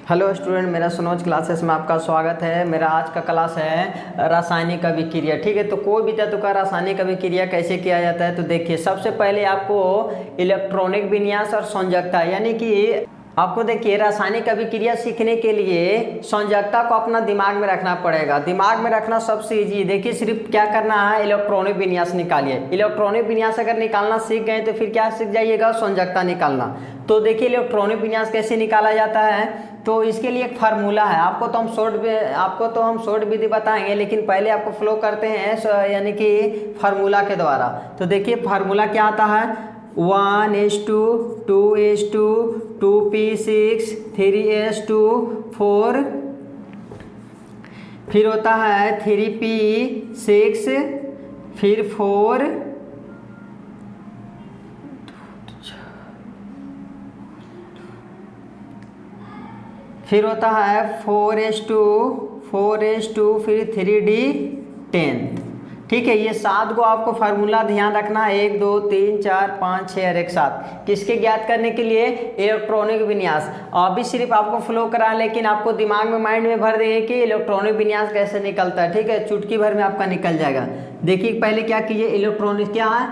Hello student, मेरा Sanoj classes में आपका स्वागत है। मेरा आज का क्लास है रासायनिक अभिक्रिया। ठीक है, तो कोई भी तत्व का रासायनिक अभिक्रिया कैसे किया जाता है, तो देखिए सबसे पहले आपको इलेक्ट्रॉनिक विन्यास और संयोजकता, यानी कि आपको देखिए रासायनिक अभिक्रिया सीखने के लिए संयोजकता को अपना दिमाग में रखना पड़ेगा। दिमाग में रखना सबसे ईजी है। देखिए सिर्फ क्या करना है, इलेक्ट्रॉनिक विन्यास निकालिए। इलेक्ट्रॉनिक विन्यास अगर निकालना सीख गए तो फिर क्या सीख जाइएगा, संयोजकता निकालना। तो देखिए इलेक्ट्रॉनिक विन्यास कैसे निकाला जाता है, तो इसके लिए एक फार्मूला है। आपको तो हम शॉर्ट विधि बताएंगे, लेकिन पहले आपको फ्लो करते हैं यानी कि फार्मूला के द्वारा। तो देखिए फार्मूला क्या आता है, 1:2, 2:2, 2p6, 3:2, 4, फिर होता है 3p6, फिर 4, फिर होता है 4:2, 4:2, फिर 3d10। ठीक है, ये 7 को आपको फार्मूला ध्यान रखना है, 1 2 3 4 5 6 और एक साथ। किसके ज्ञात करने के लिए, इलेक्ट्रॉनिक विन्यास। अभी सिर्फ आपको फ्लो करा, लेकिन आपको दिमाग में माइंड में भर देंगे कि इलेक्ट्रॉनिक विन्यास कैसे निकलता है। ठीक है, चुटकी भर में आपका निकल जाएगा। देखिए पहले क्या कीजिए, इलेक्ट्रॉनिक क्या है,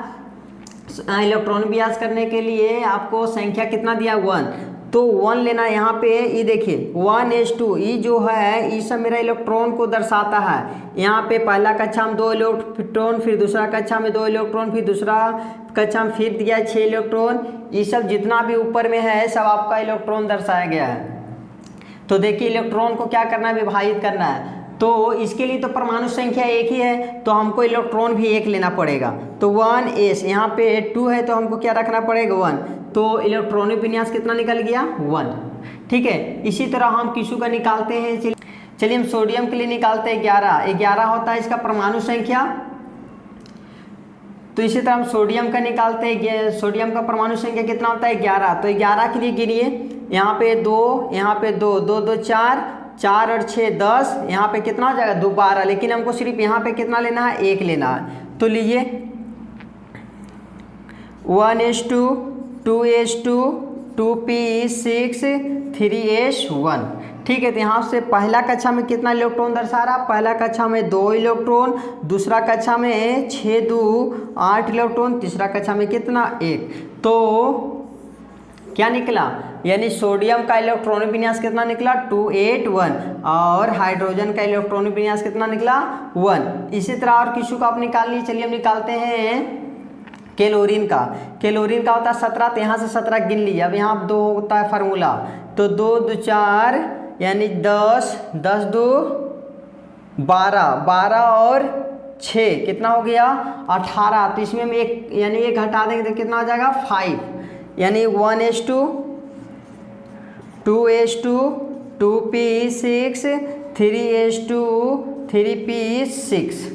इलेक्ट्रॉनिक विन्यास करने के लिए आपको संख्या कितना दिया, 1। तो 1 लेना है। यहाँ पे ये देखिए 1:2, ये जो है ये सब मेरा इलेक्ट्रॉन को दर्शाता है। यहाँ पे पहला कक्षा में 2 इलेक्ट्रॉन, फिर दूसरा कक्षा में 2 इलेक्ट्रॉन, फिर दूसरा कक्षा में फिर दिया 6 इलेक्ट्रॉन। ये सब जितना भी ऊपर में है सब आपका इलेक्ट्रॉन दर्शाया गया है। तो देखिए इलेक्ट्रॉन को क्या करना है, विभाजित करना है। तो इसके लिए तो परमाणु संख्या एक ही है, तो हमको इलेक्ट्रॉन भी एक लेना पड़ेगा। तो 1s, यहाँ पे 2 है तो हमको क्या रखना पड़ेगा, 1। तो इलेक्ट्रॉनिक विन्यास कितना निकल गया, 1। ठीक है, इसी तरह हम किसू का निकालते हैं। चलिए हम सोडियम के लिए निकालते हैं 11 होता है इसका परमाणु संख्या। तो इसी तरह हम सोडियम का निकालते हैं, सोडियम का परमाणु संख्या कितना होता है, 11। तो 11 के लिए गिनिए, यहाँ पे 2, यहाँ पे 2, 2 2 4, 4 और 6 10, यहाँ पे कितना हो जाएगा, 2 12। लेकिन हमको सिर्फ यहाँ पे कितना लेना है, 1 लेना है। तो लीजिए 1:2, 2:2, 2p6, 3s1। ठीक है, तो यहाँ से पहला कक्षा में कितना इलेक्ट्रॉन दर्शा रहा, पहला कक्षा में 2 इलेक्ट्रॉन, दूसरा कक्षा में 6 2 8 इलेक्ट्रॉन, तीसरा कक्षा में कितना, 1। तो क्या निकला, यानी सोडियम का इलेक्ट्रॉनिक विन्यास कितना निकला, 281, और हाइड्रोजन का इलेक्ट्रॉनिक विन्यास कितना निकला, 1। इसी तरह और किसी को आप निकाल लीजिए। चलिए हम निकालते हैं क्लोरीन का। क्लोरीन का होता है 17, तो यहाँ से 17 गिन लीजिए। अब यहाँ 2 होता है फार्मूला, तो 2 2 4 यानी 10, 10 2 12, 12 और 6 कितना हो गया, 18। तो इसमें हम एक यानी एक हटा देंगे तो कितना हो जाएगा, 5। यानी 1:2, 2:2, 2p6, 3:2, 3p6।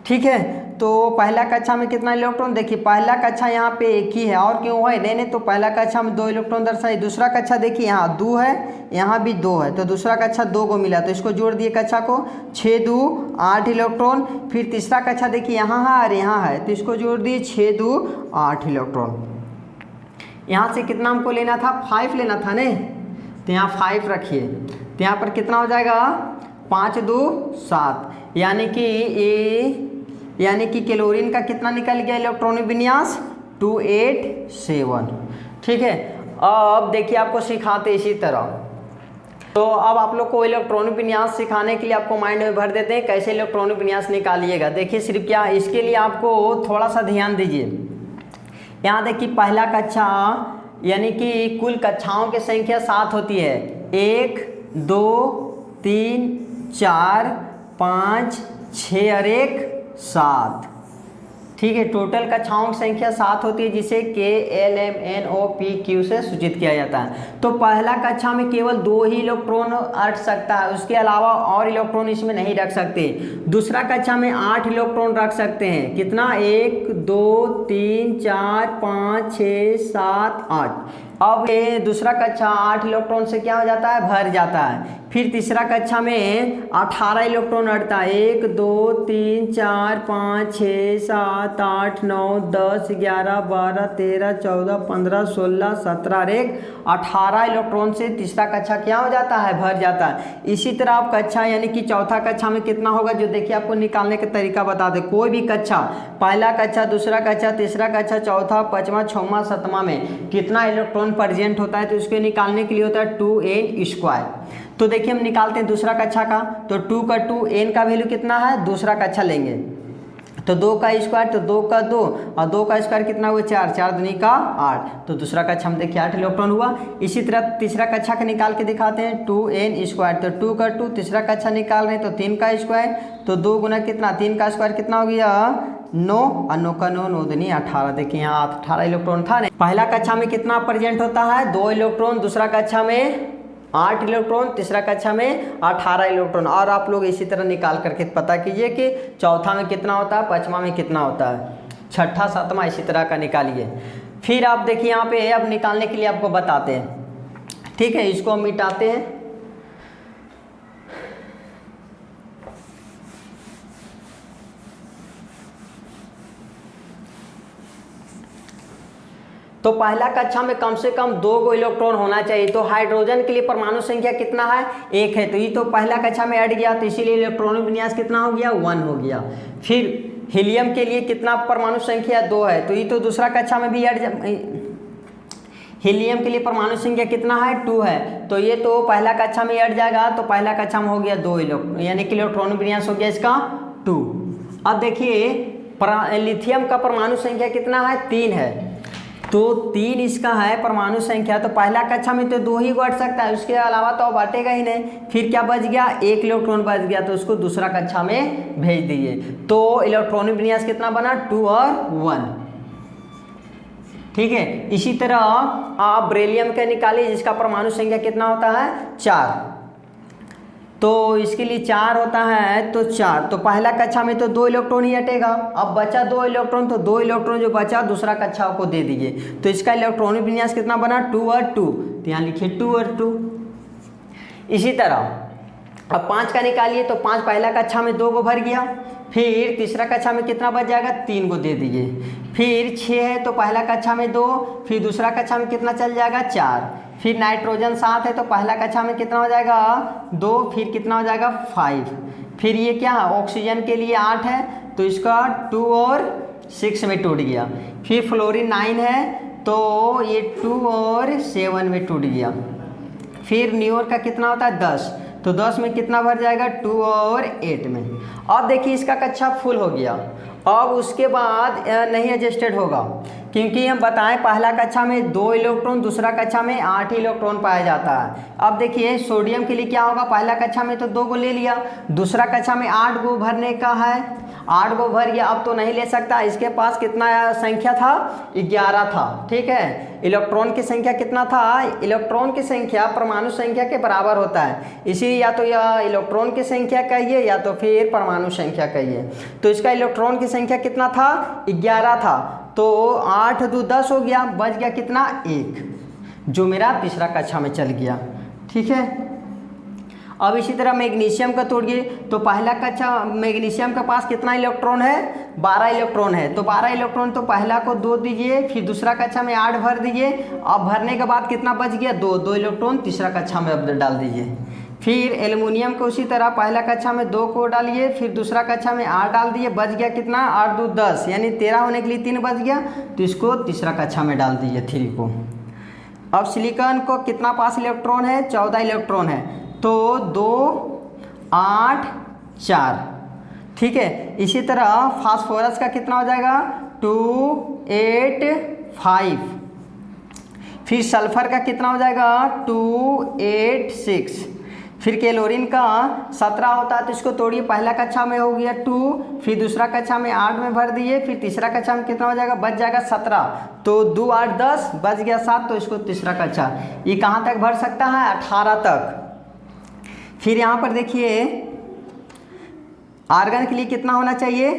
ठीक है, तो पहला कक्षा में कितना इलेक्ट्रॉन, देखिए पहला कक्षा यहाँ पे एक ही है, और क्यों है, नहीं तो पहला कक्षा में 2 इलेक्ट्रॉन दर्शाई। दूसरा कक्षा देखिए यहाँ 2 है, यहाँ भी 2 है, तो दूसरा कक्षा 2 को मिला, तो इसको जोड़ दिए कक्षा को, 6 2 8 इलेक्ट्रॉन। फिर तीसरा कक्षा देखिए यहाँ है और यहाँ है, तो इसको जोड़ दिए 6 2 8 इलेक्ट्रॉन। यहाँ से कितना हमको लेना था, 5 लेना था नहीं, तो यहाँ 5 रखिए। तो यहाँ पर कितना हो जाएगा, 5 2 7, यानी कि क्लोरीन का कितना निकल गया इलेक्ट्रॉनिक विन्यास, 287। ठीक है, अब देखिए आपको सिखाते इसी तरह। तो अब आप लोग को इलेक्ट्रॉनिक विन्यास सिखाने के लिए आपको माइंड में भर देते हैं कैसे इलेक्ट्रॉनिक विन्यास निकालिएगा। देखिए सिर्फ क्या, इसके लिए आपको थोड़ा सा ध्यान दीजिए। यहाँ देखिए पहला कक्षा यानी कि कुल कक्षाओं की संख्या 7 होती है, 1 2 3 4 5 6 और 1 7। ठीक है, टोटल कक्षाओं की संख्या 7 होती है, जिसे KLMNOPQ से सूचित किया जाता है। तो पहला कक्षा में केवल 2 ही इलेक्ट्रॉन अट सकता है, उसके अलावा और इलेक्ट्रॉन इसमें नहीं रख सकते। दूसरा कक्षा में 8 इलेक्ट्रॉन रख सकते हैं, कितना, 1 2 3 4 5 6 7 8। अब ये दूसरा कक्षा 8 इलेक्ट्रॉन से क्या हो जाता है, भर जाता है। फिर तीसरा कक्षा में 18 इलेक्ट्रॉन अड़ता है, 1 2 3 4 5 6 7 8 9 10 11 12 13 14 15 16 17 और 1 18 इलेक्ट्रॉन से तीसरा कक्षा क्या हो जाता है, भर जाता है। इसी तरह आप कक्षा यानी कि चौथा कक्षा में कितना होगा, जो देखिए आपको निकालने का तरीका बता दे। कोई भी कक्षा, पहला कक्षा, दूसरा कक्षा, तीसरा कक्षा, चौथा, पाँचवा, छठवां, सातवां में कितना इलेक्ट्रॉन प्रेजेंट होता है, तो इसको निकालने के लिए होता है 2n²। तो देखिए हम निकालते हैं दूसरा कक्षा का, तो 2 का 2, n का वैल्यू कितना है, दूसरा कक्षा लेंगे तो 2 का स्क्वायर, तो 2 का 2 और 2 का स्क्वायर कितना हुआ, 4, 4 दूनी का 8, तो दूसरा कक्षा हम देखिए 8 इलेक्ट्रॉन हुआ। इसी तरह तीसरा कक्षा का निकाल के दिखाते हैं, 2n², तो 2 का 2, तीसरा कक्षा निकाल रहे हैं तो 3 का स्क्वायर, तो 2 गुना कितना, 3 का स्क्वायर कितना हो गया 9, और 9 का 9, 9 दूनी 18। देखिए यहाँ 18 इलेक्ट्रॉन था। पहला कक्षा में कितना प्रेजेंट होता है, 2 इलेक्ट्रॉन, दूसरा कक्षा में 8 इलेक्ट्रॉन, तीसरा कक्षा में 18 इलेक्ट्रॉन। और आप लोग इसी तरह निकाल करके पता कीजिए कि चौथा में कितना होता है, पाँचवा में कितना होता है, छठा, सातवां, इसी तरह का निकालिए। फिर आप देखिए यहाँ पे अब निकालने के लिए आपको बताते हैं, ठीक है। इसको हम मिटाते हैं, तो पहला कक्षा में कम से कम 2 गो इलेक्ट्रॉन होना चाहिए। तो हाइड्रोजन के लिए परमाणु संख्या कितना है, 1 है, तो ये तो पहला कक्षा में ऐड गया, तो इसीलिए इलेक्ट्रॉनिक विन्यास कितना हो गया, 1 हो गया। फिर हीलियम के लिए कितना परमाणु संख्या, 2 है, तो ये तो दूसरा कक्षा में भी ऐड, हीलियम के लिए परमाणु संख्या कितना है, 2 है, तो ये तो पहला कक्षा में ऐड जाएगा, तो पहला कक्षा में हो गया 2 इलेक्ट्रॉन, यानी कि इलेक्ट्रॉनिक विन्यास हो गया इसका 2। अब देखिए लिथियम का परमाणु संख्या कितना है, 3 है, तो 3 इसका है परमाणु संख्या। तो पहला कक्षा में तो 2 ही बढ़ सकता है, उसके अलावा तो बांटेगा ही नहीं। फिर क्या बच गया, 1 इलेक्ट्रॉन बच गया, तो उसको दूसरा कक्षा में भेज दीजिए। तो इलेक्ट्रॉनिक विन्यास कितना बना, 2 और 1, ठीक है। इसी तरह आप बेरिलियम का निकालिए, जिसका परमाणु संख्या कितना होता है, 4, तो इसके लिए 4 होता है, तो 4, तो पहला कक्षा में तो 2 इलेक्ट्रॉन ही हटेगा। अब बचा 2 इलेक्ट्रॉन, तो 2 इलेक्ट्रॉन जो बचा दूसरा कक्षा को दे दीजिए। तो इसका इलेक्ट्रॉनिक विन्यास कितना बना, 2 और 2, तो यहाँ लिखिए 2 और 2। इसी तरह अब 5 का निकालिए, तो 5 पहला कक्षा में 2 को भर गया, फिर तीसरा कक्षा में कितना बच जाएगा, 3 को दे दीजिए। फिर 6 है, तो पहला कक्षा में 2, फिर दूसरा कक्षा में कितना चल जाएगा, 4। फिर नाइट्रोजन 7 है, तो पहला कक्षा में कितना हो जाएगा, 2, फिर कितना हो जाएगा, 5। फिर ये क्या है, ऑक्सीजन के लिए 8 है, तो इसका 2 और 6 में टूट गया। फिर फ्लोरीन 9 है, तो ये 2 और 7 में टूट गया। फिर न्यूर का कितना होता है, 10, तो 10 में कितना भर जाएगा, 2 और 8 में। अब देखिए इसका कक्षा फुल हो गया। अब उसके बाद नहीं एडजस्टेड होगा, क्योंकि हम बताएं पहला कक्षा में 2 इलेक्ट्रॉन, दूसरा कक्षा में 8 इलेक्ट्रॉन पाया जाता है। अब देखिए सोडियम के लिए क्या होगा, पहला कक्षा में तो 2 को ले लिया, दूसरा कक्षा में 8 को भरने का है, 8 को भर गया, अब तो नहीं ले सकता। इसके पास कितना संख्या था, 11 था, ठीक है। इलेक्ट्रॉन की संख्या कितना था, इलेक्ट्रॉन की संख्या परमाणु संख्या के बराबर होता है, इसीलिए या तो यह इलेक्ट्रॉन की संख्या कहिए या तो फिर परमाणु संख्या कहिए। तो इसका इलेक्ट्रॉन की संख्या कितना था, 11 था, तो 8 2 10 हो गया, बच गया कितना, 1, जो मेरा तीसरा कक्षा में चल गया, ठीक है। अब इसी तरह मैग्नीशियम का तोड़िए, तो पहला कक्षा मैग्नीशियम के पास कितना इलेक्ट्रॉन है, 12 इलेक्ट्रॉन है, तो 12 इलेक्ट्रॉन, तो पहला को 2 दीजिए, फिर दूसरा कक्षा में 8 भर दीजिए। अब भरने के बाद कितना बच गया, 2 इलेक्ट्रॉन तीसरा कक्षा में अब डाल दीजिए। फिर एल्युमिनियम को उसी तरह पहला कक्षा में 2 को डालिए, फिर दूसरा कक्षा में 8 डाल दिए, बच गया कितना, 8 2 10, यानी 13 होने के लिए 3 बच गया, तो इसको तीसरा कक्षा में डाल दीजिए, 3 को। अब सिलिकॉन को कितना पास इलेक्ट्रॉन है, 14 इलेक्ट्रॉन है, तो 2 8 4, ठीक है। इसी तरह फास्फोरस का कितना हो जाएगा, 2 8 5। फिर सल्फर का कितना हो जाएगा, 2 8 6। फिर क्लोरीन का 17 होता है, तो इसको तोड़िए, पहला कक्षा में हो गया 2, फिर दूसरा कक्षा में 8 में भर दिए, फिर तीसरा कक्षा में कितना हो जाएगा, बच जाएगा 17, तो 2 8 10, बच गया 7, तो इसको तीसरा कक्षा, ये कहाँ तक भर सकता है, 18 तक। फिर यहाँ पर देखिए आर्गन के लिए कितना होना चाहिए,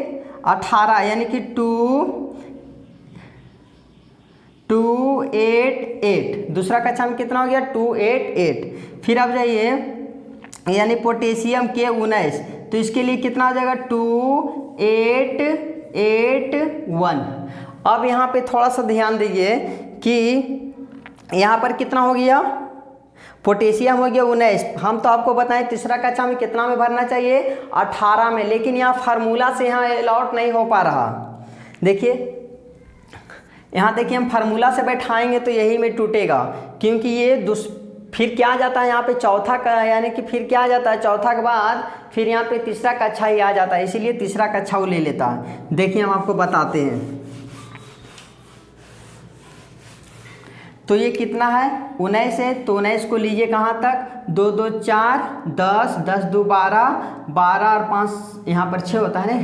18, यानी कि 2 288, दूसरा कक्षा में कितना हो गया 288। फिर आप जाइए यानी पोटेशियम K19, तो इसके लिए कितना हो जाएगा 2881। अब यहाँ पे थोड़ा सा ध्यान दीजिए कि यहाँ पर कितना हो गया, पोटेशियम हो गया 19। हम तो आपको बताएं तीसरा कक्षा में कितना में भरना चाहिए 18 में, लेकिन यहाँ फार्मूला से यहाँ अलॉट नहीं हो पा रहा। देखिए यहाँ देखिए हम फार्मूला से बैठाएंगे तो यही में टूटेगा, क्योंकि ये फिर क्या आ जाता है यहाँ पे चौथा का, यानी कि फिर क्या आ जाता है चौथा के बाद फिर यहाँ पे तीसरा कक्षा ही आ जाता है, इसीलिए तीसरा कक्षा वो ले लेता है। देखिए हम आपको बताते हैं, तो ये कितना है 19 है, तो 19 को लीजिए कहाँ तक 2 2 4 10 10 2 12 12 और 5 यहाँ पर 6 होता है ना,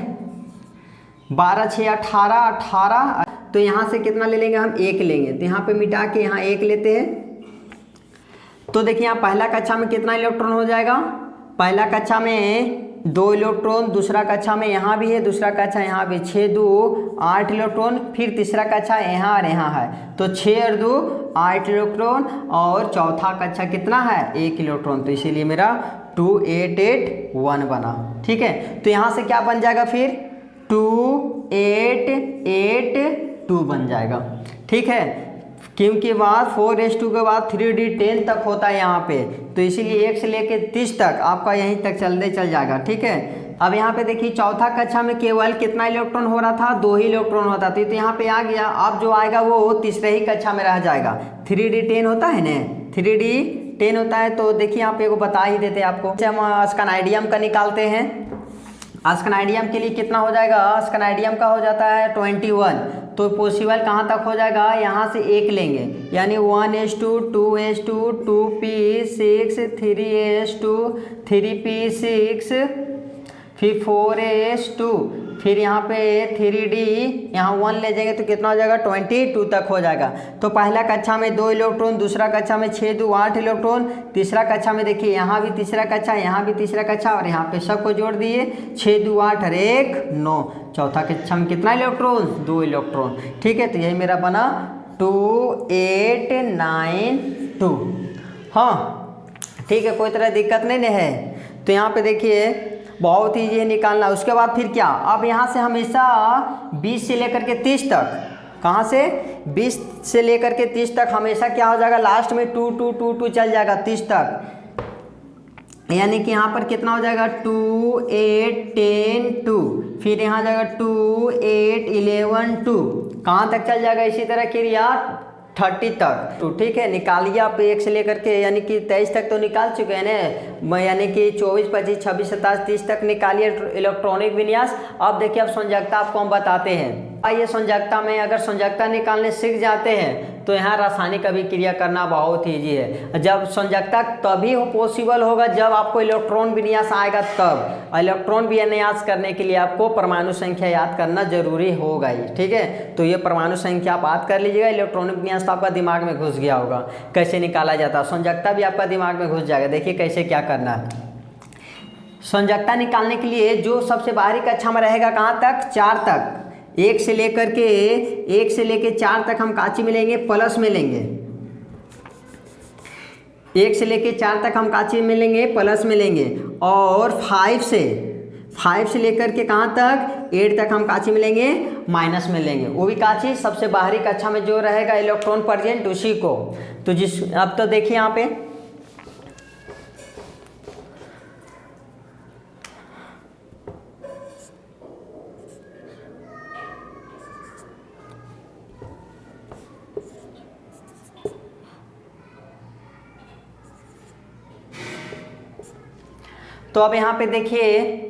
12 6 18 18। तो यहाँ से कितना ले लेंगे हम 1 लेंगे, तो यहाँ पे मिटा के यहाँ 1 लेते हैं। तो देखिए यहाँ पहला कक्षा में कितना इलेक्ट्रॉन हो जाएगा, पहला कक्षा में 2 इलेक्ट्रॉन, दूसरा कक्षा में यहाँ भी है, दूसरा कक्षा यहाँ भी 6 2 8 इलेक्ट्रॉन, फिर तीसरा कक्षा यहाँ और यहाँ है, तो 6 और 2 8 इलेक्ट्रॉन, और चौथा कक्षा कितना है 1 इलेक्ट्रॉन, तो इसीलिए मेरा 2881 बना। ठीक है, तो यहाँ से क्या बन जाएगा फिर 2882 बन जाएगा। ठीक है, क्योंकि बाद 4s2 के बाद 3d10 तक होता है यहाँ पे, तो इसीलिए 1 से लेके 30 तक आपका यहीं तक चल जाएगा। ठीक है, अब यहाँ पे देखिए चौथा कक्षा में केवल कितना इलेक्ट्रॉन हो रहा था 2 ही इलेक्ट्रॉन होता था, तो यहाँ पे आ गया। अब जो आएगा वो तीसरे ही कक्षा में रह जाएगा। 3d10 होता है ना, 3d10 होता है, तो देखिए यहाँ पे वो बता ही देते हैं आपको। हम स्कैनाइडियम का निकालते हैं, स्कैनाइडियम के लिए कितना हो जाएगा, स्कैनाइडियम का हो जाता है 21, तो पॉसिबल कहाँ तक हो जाएगा, यहाँ से 1 लेंगे, यानी 1s2 2s2 2p6 3s2 3p6 फिर 4s2, फिर यहाँ पे 3d यहाँ 1 ले जाएंगे तो कितना हो जाएगा 22 तक हो जाएगा। तो पहला कक्षा में 2 इलेक्ट्रॉन, दूसरा कक्षा में 6 2 8 इलेक्ट्रॉन, तीसरा कक्षा में देखिए यहाँ भी तीसरा कक्षा, यहाँ भी तीसरा कक्षा, और यहाँ पे सबको जोड़ दिए 6 2 8 और 1 9। चौथा कक्षा में कितना इलेक्ट्रॉन 2 इलेक्ट्रॉन। ठीक है, तो यही मेरा बना 2892। हाँ ठीक है, कोई तरह दिक्कत नहीं है। तो यहाँ पे देखिए बहुत ईजी है निकालना। उसके बाद फिर क्या, अब यहाँ से हमेशा 20 से लेकर के 30 तक, कहाँ से 20 से लेकर के 30 तक हमेशा क्या हो जाएगा, लास्ट में 2 2 2 2 चल जाएगा 30 तक, यानी कि यहाँ पर कितना हो जाएगा 2 8 10 2, फिर यहाँ जाएगा 2 8 11 2, कहाँ तक चल जाएगा इसी तरह क्रिया 30 तक। तो ठीक है, निकालिए आप 1 से लेकर के यानी कि 23 तक तो निकाल चुके हैं ना, यानी कि 24 25 26 27 30 तक निकालिए इलेक्ट्रॉनिक विन्यास। अब देखिए अब संयोजकता आपको हम बताते हैं। आइए संयोजकता में अगर संयोजकता निकालने सीख जाते हैं तो यहाँ रासायनिक अभिक्रिया करना बहुत ईजी है। जब संयोजकता तभी पॉसिबल होगा जब आपको इलेक्ट्रॉन विन्यास आएगा तब। इलेक्ट्रॉन विन्यास करने के लिए आपको परमाणु संख्या याद करना जरूरी होगा ही। ठीक है, तो ये परमाणु संख्या आप याद कर लीजिएगा। इलेक्ट्रॉनिक विन्यास तो आपका दिमाग में घुस गया होगा कैसे निकाला जाता है, संयोजकता भी आपका दिमाग में घुस जाएगा। देखिए कैसे क्या करना है। संयोजकता निकालने के लिए जो सबसे बाहरी कक्षा में रहेगा कहाँ तक 4 तक, 1 से लेकर के 4 तक हम काची में लेंगे, प्लस में लेंगे। 1 से लेके 4 तक हम काची में लेंगे, प्लस में लेंगे। और 5 से लेकर के कहाँ तक 8 तक हम काची में लेंगे, माइनस में लेंगे। वो भी काची सबसे बाहरी कक्षा में जो रहेगा इलेक्ट्रॉन प्रेजेंट उसी को। तो अब तो देखिए यहाँ पे तो अब यहाँ पे देखिए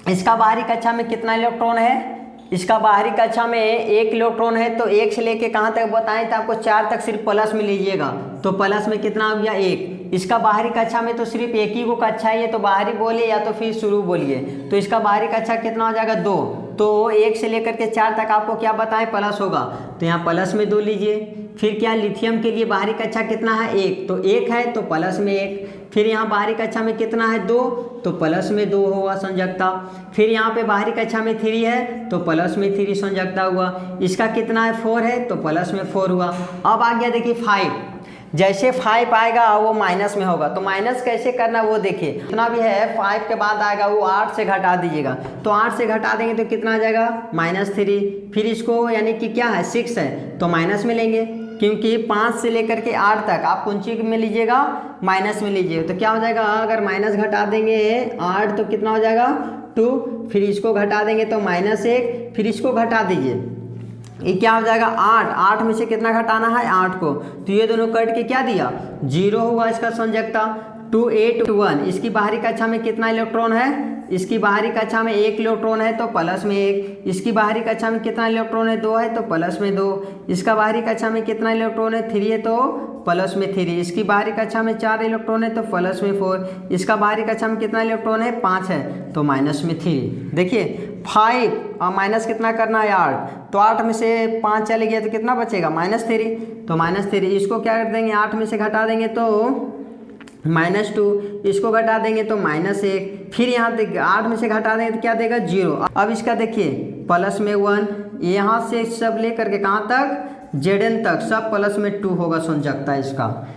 इसका बाहरी कक्षा में कितना इलेक्ट्रॉन है, इसका बाहरी कक्षा में 1 इलेक्ट्रॉन है। तो 1 से लेके कहाँ तक बताएं तो आपको 4 तक सिर्फ प्लस में लीजिएगा, तो प्लस में कितना हो गया 1। इसका बाहरी कक्षा में तो सिर्फ 1 ही को कक्षा है, तो बाहरी बोलिए या तो फिर शुरू बोलिए। तो इसका बाहरी कक्षा कितना हो जाएगा 2, तो 1 से लेकर के 4 तक आपको क्या बताएं प्लस होगा, तो यहाँ प्लस में 2 लीजिए। फिर क्या लिथियम के लिए बाहरी कक्षा कितना है 1, तो 1 है तो प्लस में 1। फिर यहाँ बाहरी कक्षा में कितना है 2, तो प्लस में 2 होगा संयोजकता। फिर यहाँ पे बाहरी कक्षा में 3 है तो प्लस में 3 संयोजकता हुआ। इसका कितना है 4 है तो प्लस में 4 हुआ। अब आ गया देखिए 5, जैसे 5 आएगा वो माइनस में होगा, तो माइनस कैसे करना वो देखिए। कितना भी है 5 के बाद आएगा वो 8 से घटा दीजिएगा, तो 8 से घटा देंगे तो कितना आ जाएगा -3। फिर इसको यानी कि क्या है 6 है तो माइनस में लेंगे, क्योंकि 5 से लेकर के 8 तक आप कौन सी में लीजिएगा माइनस में लीजिएगा। तो क्या हो जाएगा अगर माइनस घटा देंगे 8 तो कितना हो जाएगा 2, फिर इसको घटा देंगे तो -1, फिर इसको घटा दीजिए ये क्या हो जाएगा 8 में से कितना घटाना है 8 को, तो ये दोनों कट के क्या दिया 0 हुआ इसका संयोजकता। 2 8 1, इसकी बाहरी कक्षा में कितना इलेक्ट्रॉन है, इसकी बाहरी कक्षा में 1 इलेक्ट्रॉन है तो प्लस में 1। इसकी बाहरी कक्षा में कितना इलेक्ट्रॉन है 2 है तो प्लस में 2। इसका बाहरी कक्षा में कितना इलेक्ट्रॉन है 3 है तो प्लस में 3। इसकी बाहरी कक्षा में 4 इलेक्ट्रॉन है तो प्लस में 4। इसका बाहरी कक्षा में कितना इलेक्ट्रॉन है 5 है तो माइनस में 3। देखिए 5 और माइनस कितना करना है 8, तो 8 में से 5 चले गया तो कितना बचेगा -3, तो -3। इसको क्या कर देंगे 8 में से घटा देंगे तो -2, इसको घटा देंगे तो -1। फिर यहाँ 8 में से घटा देंगे तो क्या देगा 0। अब इसका देखिए प्लस में 1, यहाँ से सब ले करके कहाँ तक Zn तक सब प्लस में 2 होगा संयोजकता इसका।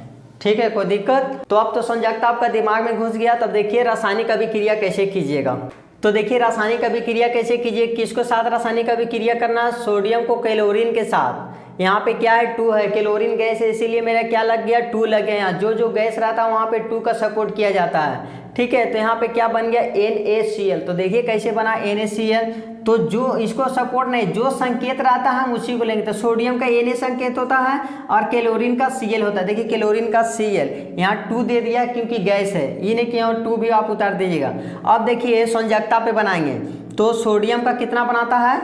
ठीक है, कोई दिक्कत? तो अब तो संयोजकता आपका दिमाग में घुस गया। तब देखिए रासायनिक अभिक्रिया कैसे कीजिएगा। तो देखिए रासायनिक अभिक्रिया कैसे कीजिए, किसको साथ रासायनिक अभिक्रिया करना, सोडियम को क्लोरीन के साथ। यहाँ पे क्या है 2 है, क्लोरीन गैस है इसीलिए मेरा क्या लग गया 2 लग गया। यहाँ जो गैस रहता है वहाँ पे 2 का सपोर्ट किया जाता है। ठीक है, तो यहाँ पे क्या बन गया NaCl। तो देखिए कैसे बना NaCl, तो जो इसको सपोर्ट नहीं, जो संकेत रहता है हम उसी को लेंगे। तो सोडियम का Na संकेत होता है और क्लोरीन का Cl होता है। देखिए क्लोरीन का Cl यहाँ 2 दे दिया क्योंकि गैस है, ये नहीं कि यहाँ 2 भी आप उतार दीजिएगा। अब देखिए संयोजकता पे बनाएंगे तो सोडियम का कितना बनाता है,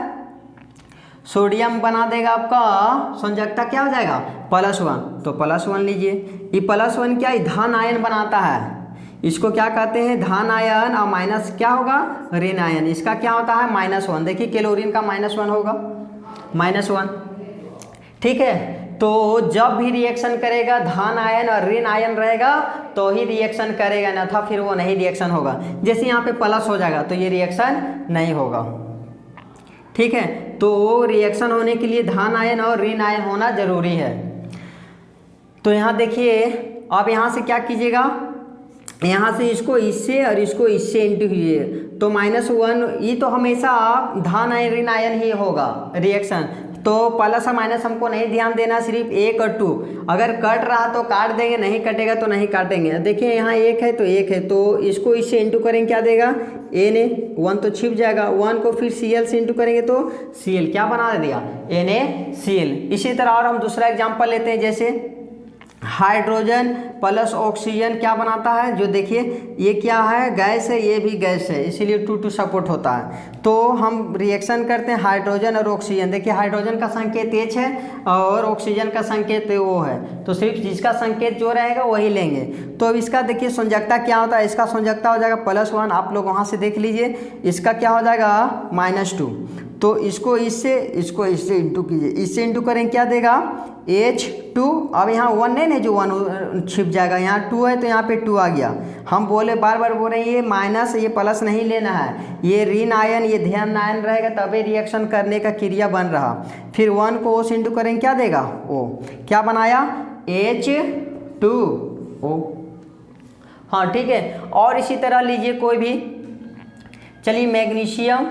सोडियम बना देगा आपका संयोजकता क्या हो जाएगा +1, तो +1 लीजिए। ये +1 क्या धन आयन बनाता है, इसको क्या कहते हैं धन आयन, और माइनस क्या होगा ऋण आयन। इसका क्या होता है -1। देखिए क्लोरीन का -1 होगा -1। ठीक है, तो जब भी रिएक्शन करेगा धन आयन और ऋण आयन रहेगा तो ही रिएक्शन करेगा, ना था फिर वो नहीं रिएक्शन होगा। जैसे यहाँ पे प्लस हो जाएगा तो ये रिएक्शन नहीं होगा। ठीक है, तो रिएक्शन होने के लिए धन आयन और ऋण आयन होना जरूरी है। तो यहाँ देखिए अब यहाँ से क्या कीजिएगा, यहाँ से इसको इससे और इसको इससे इंटू कीजिए तो -1। ये तो हमेशा धन आयन ऋण आयन ही होगा रिएक्शन। तो प्लस और माइनस हमको नहीं ध्यान देना, सिर्फ 1 और 2। अगर कट रहा तो काट देंगे, नहीं कटेगा तो नहीं काटेंगे। देखिए यहाँ 1 है तो 1 है, तो इसको इससे इंटू करेंगे क्या देगा Na, 1 तो छिप जाएगा, 1 को फिर Cl से इंटू करेंगे तो Cl क्या बना दिया NaCl। इसी तरह और हम दूसरा एग्जाम्पल लेते हैं, जैसे हाइड्रोजन प्लस ऑक्सीजन क्या बनाता है, जो देखिए ये क्या है गैस है, ये भी गैस है इसीलिए 2 सपोर्ट होता है। तो हम रिएक्शन करते हैं हाइड्रोजन और ऑक्सीजन। देखिए हाइड्रोजन का संकेत H है और ऑक्सीजन का संकेत O है, तो सिर्फ जिसका संकेत जो रहेगा वही लेंगे। तो अब इसका देखिए संयोजकता क्या होता है, इसका संयोजकता हो जाएगा +1। आप लोग वहाँ से देख लीजिए, इसका क्या हो जाएगा -2। तो इसको इससे इंटू कीजिए, इससे इंटू करेंगे क्या देगा H2। अब यहाँ 1 नहीं जो 1 छिप जाएगा, यहाँ 2 है तो यहाँ पे 2 आ गया। हम बोले बार बार बोल रहे हैं ये माइनस ये प्लस नहीं लेना है, ये ऋण आयन ये धन आयन रहेगा तभी रिएक्शन करने का क्रिया बन रहा। फिर 1 को O से इंटू करेंगे क्या देगा O, क्या बनाया H2O। हाँ ठीक है, और इसी तरह लीजिए कोई भी, चलिए मैग्नीशियम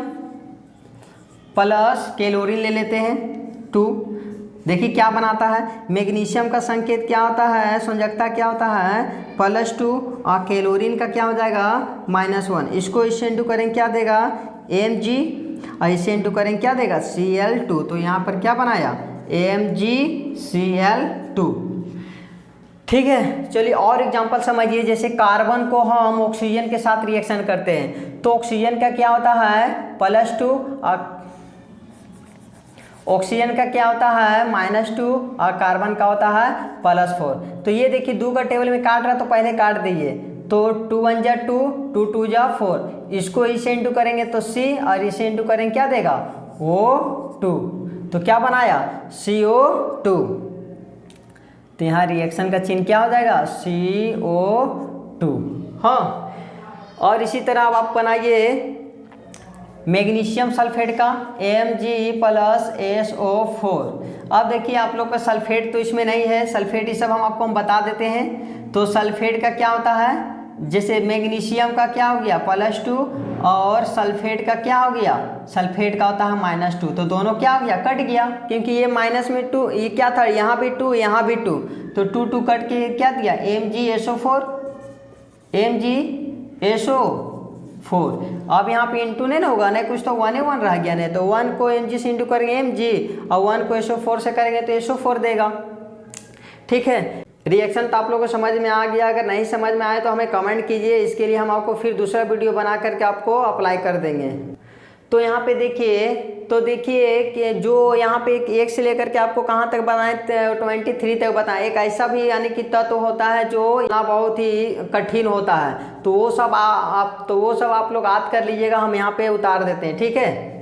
प्लस क्लोरीन ले लेते हैं 2। देखिए क्या बनाता है, मैग्नीशियम का संकेत क्या होता है, संयोजकता क्या होता है +2 और क्लोरीन का क्या हो जाएगा -1। इसको इससे इंटू करेंगे क्या देगा Mg और इससे इंटू करेंगे क्या देगा Cl2। तो यहाँ पर क्या बनाया MgCl2। ठीक है, चलिए और एग्जांपल समझिए। जैसे कार्बन को हम ऑक्सीजन के साथ रिएक्शन करते हैं तो ऑक्सीजन का क्या होता है +2 और ऑक्सीजन का क्या होता है -2 और कार्बन का होता है +4। तो ये देखिए 2 का टेबल में काट रहा है तो पहले काट दीजिए। तो 2 1 जा 2, 2 2 जा 4, इसको इसे इंटू करेंगे तो C और इसे इंटू करेंगे क्या देगा O2, तो क्या बनाया CO2। तो यहाँ रिएक्शन का चिन्ह क्या हो जाएगा CO2। हाँ, और इसी तरह अब आप बनाइए मैग्नीशियम सल्फेट का Mg+SO4। अब देखिए आप लोग का सल्फेट तो इसमें नहीं है, सल्फेट ये सब हम बता देते हैं। तो सल्फेट का क्या होता है, जैसे मैग्नीशियम का क्या हो गया +2 और सल्फेट का क्या हो गया, सल्फेट का होता है -2, तो दोनों क्या हो गया कट गया, क्योंकि ये माइनस में 2, ये क्या था यहाँ भी 2 यहाँ भी 2, तो 2 2 कट के क्या दिया MgSO4। अब यहाँ पे इंटू नहीं ना होगा, नहीं कुछ तो 1 1 रह गया, नहीं तो 1 को Mg से इंटू करेंगे Mg और 1 को SO4 से करेंगे तो SO4 देगा। ठीक है, रिएक्शन तो आप लोगों को समझ में आ गया। अगर नहीं समझ में आए तो हमें कमेंट कीजिए, इसके लिए हम आपको फिर दूसरा वीडियो बना करके आपको अप्लाई कर देंगे। तो यहाँ पे देखिए, तो देखिए कि जो यहाँ पे एक से लेकर के आपको कहाँ तक बताएं 23 तक बताएं। एक ऐसा भी यानी कि तत्व होता है जो बहुत ही कठिन होता है, तो वो सब आप लोग याद कर लीजिएगा, हम यहाँ पे उतार देते हैं। ठीक है,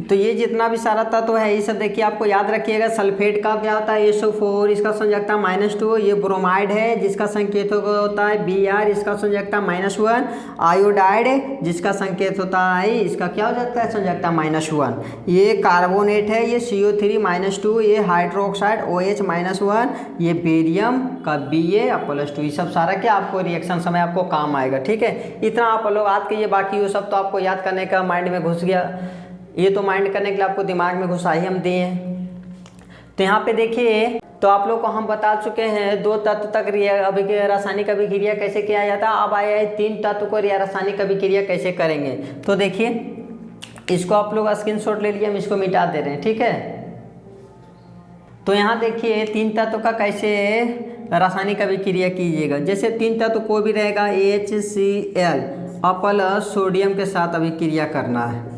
तो ये जितना भी सारा तत्व है ये सब देखिए आपको याद रखिएगा। सल्फेट का क्या होता है SO4, इसका संयोजकता -2। ये ब्रोमाइड है जिसका संकेत होता है Br, इसका संयोजकता -1। आयोडाइड जिसका संकेत होता है इसका क्या हो जाता है संयोजकता -1। ये कार्बोनेट है, ये CO3 -2। ये हाइड्रोक्साइड OH -1। ये बेरियम का Ba +2। ये सब सारा क्या आपको रिएक्शन समय आपको काम आएगा। ठीक है, इतना आप लोग याद कीजिए, बाकी वो सब तो आपको याद करने का माइंड में घुस गया, ये तो माइंड करने के लिए आपको दिमाग में घुसा ही हम दिए। तो यहाँ पे देखिए, तो आप लोग को हम बता चुके हैं 2 तत्व तक रासायनिक अभिक्रिया कैसे किया जाता है। अब आया है 3 तत्व को रासायनिक अभिक्रिया कैसे करेंगे। तो देखिए, इसको आप लोग स्क्रीनशॉट ले लिए, हम इसको मिटा दे रहे हैं। ठीक है, तो यहाँ देखिए 3 तत्व का कैसे रासायनिक अभिक्रिया कीजिएगा। जैसे 3 तत्व कोई भी रहेगा HCl प्लस सोडियम के साथ अभिक्रिया करना है।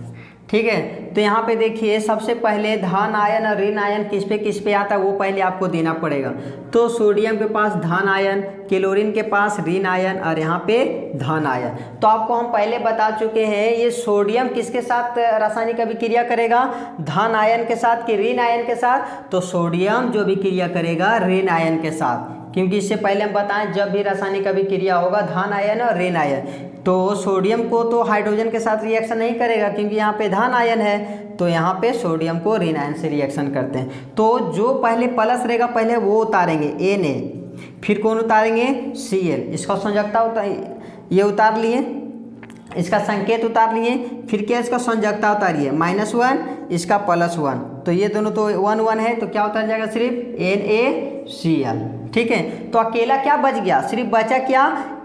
ठीक है, तो यहाँ पे देखिए सबसे पहले धन आयन और ऋण आयन किस पे आता है वो पहले आपको देना पड़ेगा। तो सोडियम के पास धन आयन, क्लोरीन के पास ऋण आयन और यहाँ पे धन आयन। तो आपको हम पहले बता चुके हैं ये सोडियम किसके साथ रासायनिक अभिक्रिया करेगा, धन आयन के साथ कि ऋण आयन के साथ। तो सोडियम जो अभिक्रिया करेगा ऋण आयन के साथ, क्योंकि इससे पहले हम बताएं जब भी रासायनिक अभिक्रिया होगा धन आयन और ऋण आयन, तो सोडियम को तो हाइड्रोजन के साथ रिएक्शन नहीं करेगा क्योंकि यहाँ पे धन आयन है, तो यहाँ पे सोडियम को ऋण आयन से रिएक्शन करते हैं। तो जो पहले प्लस रहेगा पहले वो उतारेंगे Na, फिर कौन उतारेंगे Cl, इसका संयोजकता ये उतार लिए, इसका संकेत उतार लिए, फिर क्या इसका संयोजकता उतारिए -1, इसका +1, तो ये दोनों तो 1 1 है, तो क्या उतर जाएगा सिर्फ NaCl। ठीक है, तो अकेला क्या बच गया, सिर्फ बचा क्या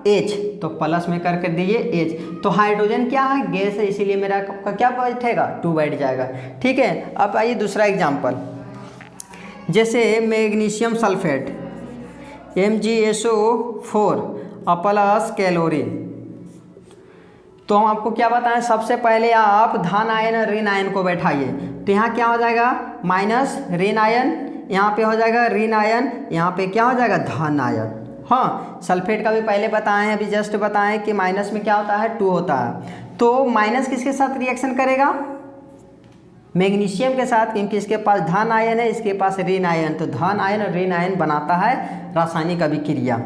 H, तो प्लस में करके दीजिए H। तो हाइड्रोजन क्या है गैस है, इसीलिए मेरा का क्या बैठेगा 2 बैठ जाएगा। ठीक है, अब आइए दूसरा एग्जाम्पल, जैसे magnesium sulphate MgSO4 plus chlorine. तो हम आपको क्या बताएं, सबसे पहले आप धन आयन और ऋण आयन को बैठाइए। तो यहाँ क्या हो जाएगा माइनस ऋण आयन, यहाँ पे हो जाएगा ऋण आयन, यहाँ पे क्या हो जाएगा धन आयन। हाँ, सल्फेट का भी पहले बताएं हैं, अभी जस्ट बताएं कि माइनस में क्या होता है 2 होता है। तो माइनस किसके साथ रिएक्शन करेगा, मैग्नीशियम के साथ, क्योंकि इसके पास धन आयन है, इसके पास ऋण आयन, तो धन आयन और ऋण आयन बनाता है रासायनिक अभिक्रिया।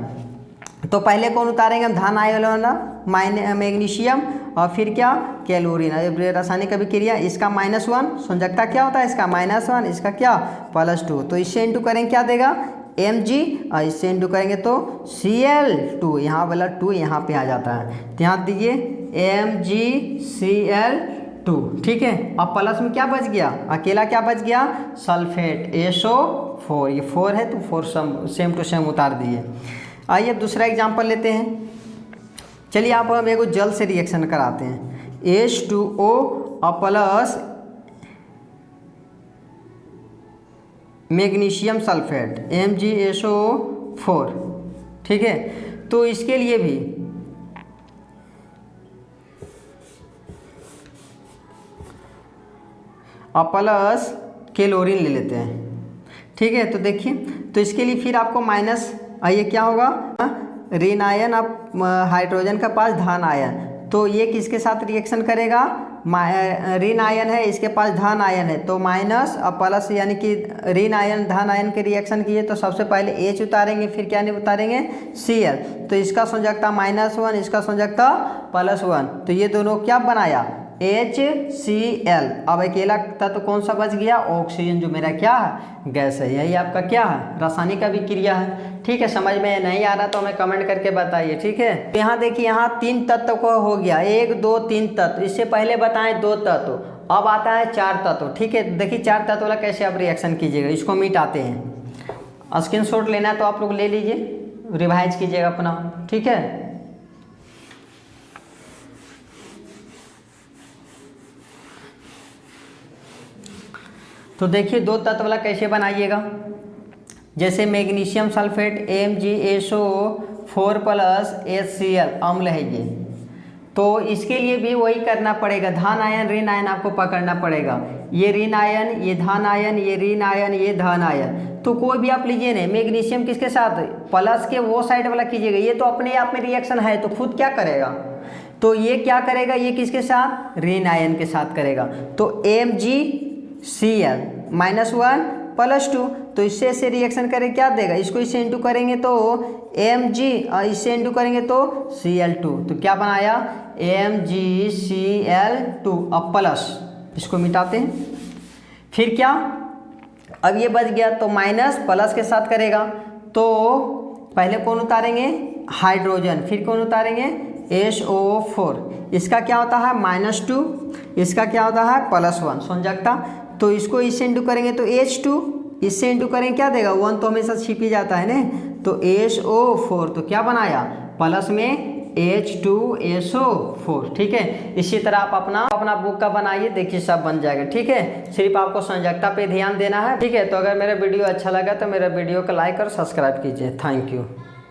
तो पहले कौन उतारेंगे हम, धन आयन वाला मैग्नीशियम और फिर क्या क्लोरीन, रासायनिक अभिक्रिया, इसका -1, संयोजकता क्या होता है इसका -1, इसका क्या +2, तो इससे इंटू करेंगे क्या देगा Mg और इससे इंटू करेंगे तो Cl2, यहाँ वाला 2 यहाँ पे आ जाता है, तो यहाँ दीजिए MgCl2। ठीक है, अब प्लस में क्या बच गया, अकेला क्या बच गया सल्फेट SO4, ये 4 है तो 4 सेम टू सेम उतार दिए। आइए अब दूसरा एग्जांपल लेते हैं। चलिए आप हम एक जल से रिएक्शन कराते हैं, H2O plus magnesium sulphate MgSO4। ठीक है, तो इसके लिए भी प्लस क्लोरीन ले लेते हैं। ठीक है, तो देखिए, तो इसके लिए फिर आपको माइनस, आइए क्या होगा ऋण आयन अब हाइड्रोजन के पास धन आयन, तो ये किसके साथ रिएक्शन करेगा, ऋण आयन है, इसके पास धन आयन है, तो माइनस और प्लस यानी कि ऋण आयन धन आयन के रिएक्शन किए तो सबसे पहले H उतारेंगे, फिर क्या नहीं उतारेंगे Cl, तो इसका संयोजकता -1, इसका संयोजकता +1, तो ये दोनों क्या बनाया HCl। अब अकेला तत्व कौन सा बच गया, ऑक्सीजन, जो मेरा क्या है गैस है। यही आपका क्या है रासायनिक अभिक्रिया है। ठीक है, समझ में नहीं आ रहा तो हमें कमेंट करके बताइए। ठीक है, तो यहाँ देखिए यहाँ 3 तत्व को हो गया, 1 2 3 तत्व, इससे पहले बताएं 2 तत्व, अब आता है 4 तत्व। ठीक है, देखिए 4 तत्व वाला कैसे आप रिएक्शन कीजिएगा, इसको मिटाते हैं। स्क्रीनशॉट लेना है तो आप लोग ले लीजिए, रिवाइज कीजिएगा अपना। ठीक है, तो देखिए 2 तत्व वाला कैसे बनाइएगा, जैसे मैग्नीशियम सल्फेट MgSO4 + HCl अम्ल है ये, तो इसके लिए भी वही करना पड़ेगा, धन आयन ऋण आयन आपको पकड़ना पड़ेगा। ये ऋण आयन, ये धन आयन, ये ऋण आयन, ये धन आयन, तो कोई भी आप लीजिए नहीं। मैग्नीशियम किसके साथ, प्लस के वो साइड वाला कीजिएगा, ये तो अपने आप में रिएक्शन है तो खुद क्या करेगा, तो ये क्या करेगा, ये किसके साथ ऋण आयन के साथ करेगा, तो MgCl -1 + 2, तो इससे रिएक्शन करें क्या देगा, इसको इससे इंटू करेंगे तो Mg और इससे इंटू करेंगे तो Cl2, तो क्या बनाया MgCl2 अब प्लस, इसको मिटाते हैं, फिर क्या, अब ये बच गया तो माइनस प्लस के साथ करेगा, तो पहले कौन उतारेंगे हाइड्रोजन, फिर कौन उतारेंगे SO4, इसका क्या होता है -2, इसका क्या होता है +1 संयोजकता, तो इसको इससे इंटू करेंगे तो H2, इससे इंटू करेंगे क्या देगा 1 तो हमेशा छिप ही जाता है ना, तो SO4, तो क्या बनाया प्लस में H2SO4। ठीक है, इसी तरह आप अपना बुक का बनाइए, देखिए सब बन जाएगा। ठीक है, सिर्फ आपको संयोजकता पे ध्यान देना है। ठीक है, तो अगर मेरा वीडियो अच्छा लगा तो मेरा वीडियो को लाइक और सब्सक्राइब कीजिए। Thank you.